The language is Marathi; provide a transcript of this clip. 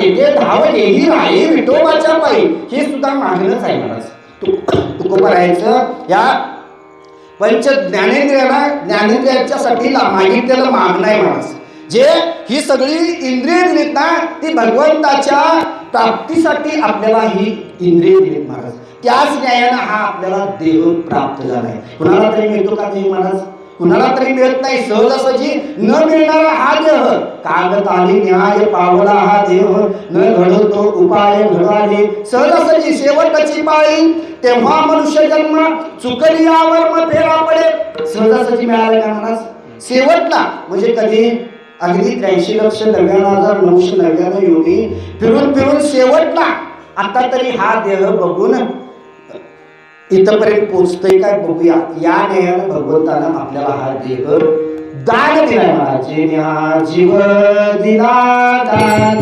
ते धावले ही राही विठोबाच्या पायी, हे सुद्धा मागणंच आहे महाराज. तुकोबा राहायचं या पंच ज्ञानेंद्रियाच्यासाठी मागितलेलं मागणं आहे महाराज. जे ही सगळी इंद्रिय दिलीत ना, ती भगवंताच्या प्राप्तीसाठी आपल्याला ही इंद्रिय दिलीत महाराज. त्याच न्यायानं हा आपल्याला देह प्राप्त झालाय. कुणाला तरी मिळतो का देह महाराज? कुणाला तरी मिळत नाही. सहजासहजी न मिळणारा हा देह, कागदाली न्याय पावला हा देह, न घडतो उपाय घडाले सहजासहजी शेवटची पाळी, तेव्हा मनुष्य जन्म चुकली यावर मग फेरा पडे. सहजासहजी मिळालं का महाराज? शेवटला म्हणजे कधी? अगदी 83,99,999 योगी फिरून फिरून शेवटला आता तरी हा देह बघून इथपर्यंत पोचतोय काय बघूया. या न्यायानं भगवंतानं आपल्याला हा देह दान दिलाय महाराज. जीव दिला दान.